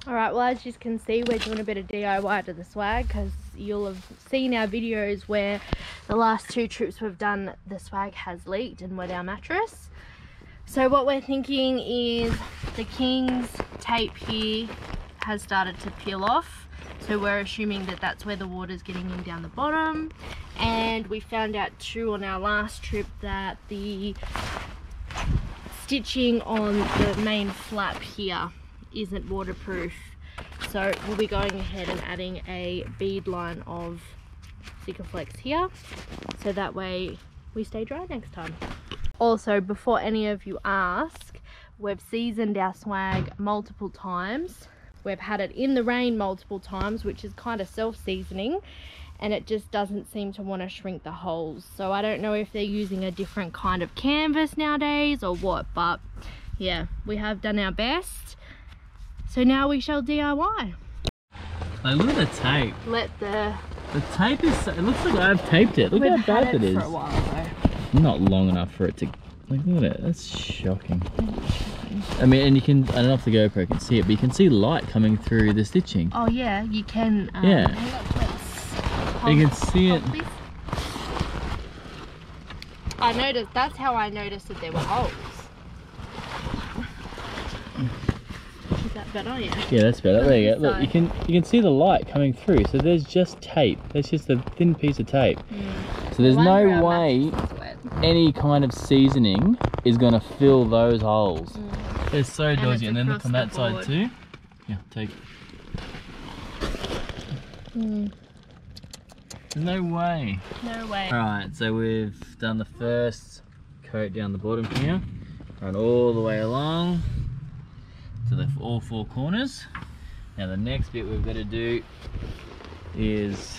Alright, well as you can see, we're doing a bit of DIY to the swag because you'll have seen our videos where the last 2 trips we've done, the swag has leaked and wet our mattress. So what we're thinking is the King's tape here has started to peel off. So we're assuming that that's where the water's getting in down the bottom. And we found out too on our last trip that the stitching on the main flap here isn't waterproof, so we'll be going ahead and adding a bead line of Sikaflex here so that way we stay dry next time. Also, before any of you ask, we've seasoned our swag multiple times. We've had it in the rain multiple times, which is kind of self-seasoning, and it just doesn't seem to want to shrink the holes. So I don't know if they're using a different kind of canvas nowadays or what, but yeah, we have done our best. So now we shall DIY. Like, look at the tape. The tape is, it looks like I've taped it. Look how bad it is. For a while though. Not long enough for it to, like, look at it, that's shocking. I mean, and you can, I don't know if the GoPro can see it, but you can see light coming through the stitching. Oh yeah, you can. Yeah. You can see it. I noticed, that's how I noticed that there were holes. Is that better? Yeah, that's better. There you go. Look, you can see the light coming through. So there's just tape. There's just a thin piece of tape. So there's no way any kind of seasoning is going to fill those holes. They're so dodgy. And then look on that side too. Yeah, take. There's no way. No way. Alright, so we've done the first coat down the bottom here. Run all the way along to all 4 corners. Now the next bit we've got to do is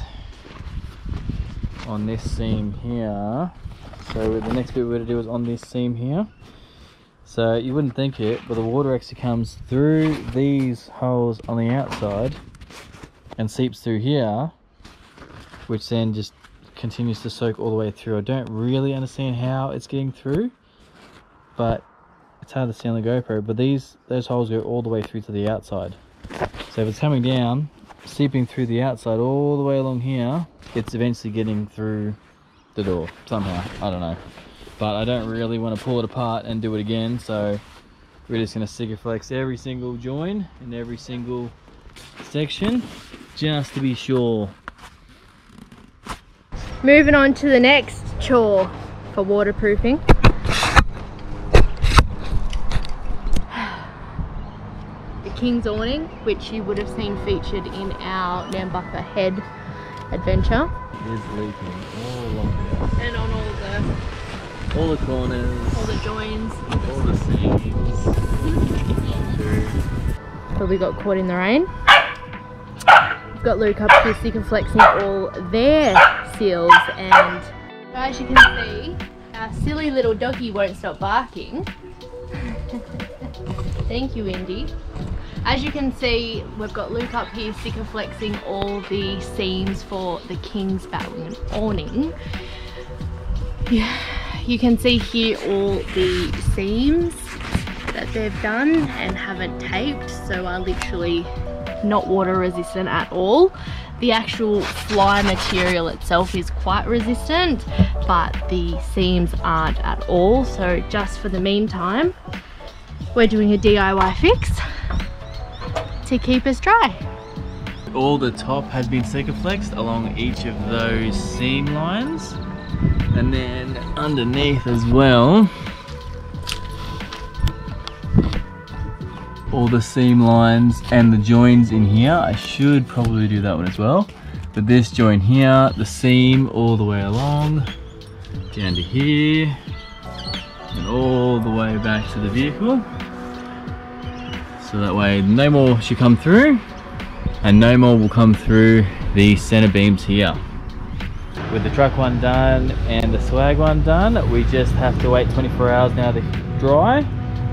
on this seam here. So the next bit we're going to do is on this seam here. So you wouldn't think it, but the water actually comes through these holes on the outside and seeps through here, which then just continues to soak all the way through. I don't really understand how it's getting through, but it's hard to see on the GoPro, but those holes go all the way through to the outside. So if it's coming down, seeping through the outside all the way along here, it's eventually getting through the door somehow. I don't know. But I don't really want to pull it apart and do it again, so we're just going to Sikaflex every single join in every single section, just to be sure. Moving on to the next chore for waterproofing. King's awning, which you would have seen featured in our Nambucca Head adventure. It is leaking all along here. And on all the corners, all the joins, all the seams. But we got caught in the rain. We've got Luke up here Sikaflexing all their seals, and as you can see, our silly little doggy won't stop barking. Thank you, Indy. As you can see, we've got Luke up here Sikaflexing all the seams for the King's awning. Yeah, you can see here all the seams that they've done and haven't taped, so are literally not water resistant at all. The actual fly material itself is quite resistant, but the seams aren't at all. So just for the meantime, we're doing a DIY fix to keep us dry. All the top has been Sikaflexed along each of those seam lines, and then underneath as well, all the seam lines and the joins in here. I should probably do that one as well, but this join here, the seam all the way along down to here and all the way back to the vehicle. So that way no more should come through, and no more will come through the center beams here. With the truck one done and the swag one done, we just have to wait 24 hours now to dry,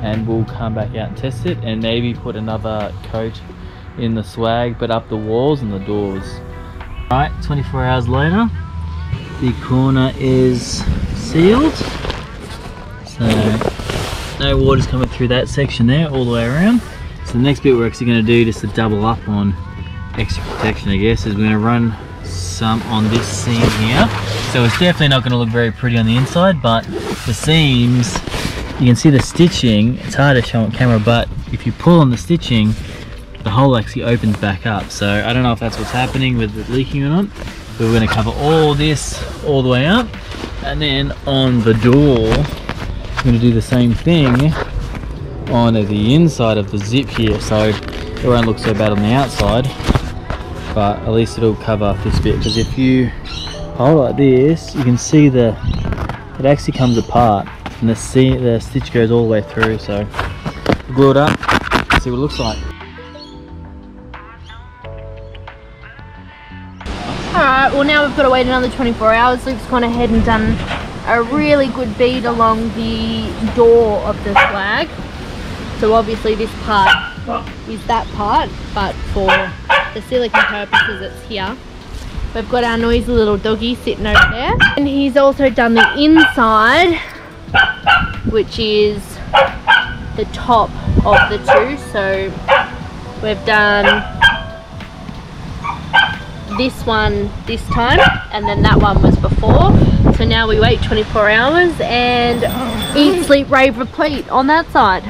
and we'll come back out and test it and maybe put another coat in the swag, but up the walls and the doors. Alright, 24 hours later, the corner is sealed. So no water's coming through that section there all the way around. So the next bit we're actually going to do, just to double up on extra protection I guess, is we're going to run some on this seam here. So it's definitely not going to look very pretty on the inside, but the seams, you can see the stitching. It's hard to show on camera, but if you pull on the stitching, the hole actually opens back up. So I don't know if that's what's happening with it leaking or not, but we're going to cover all this all the way up, and then on the door we're going to do the same thing on the inside of the zip here, so it won't look so bad on the outside, but at least it'll cover up this bit. Because if you hold like this, you can see it actually comes apart, and the stitch goes all the way through. So glue it up, see what it looks like. Alright, well now we've got to wait another 24 hours. Luke's gone ahead and done a really good bead along the door of the flag. So obviously this part is that part, but for the silicone purposes it's here. We've got our noisy little doggy sitting over there. And he's also done the inside, which is the top of the two. So we've done this one this time, and then that one was before. So now we wait 24 hours and eat, sleep, rave, repeat on that side.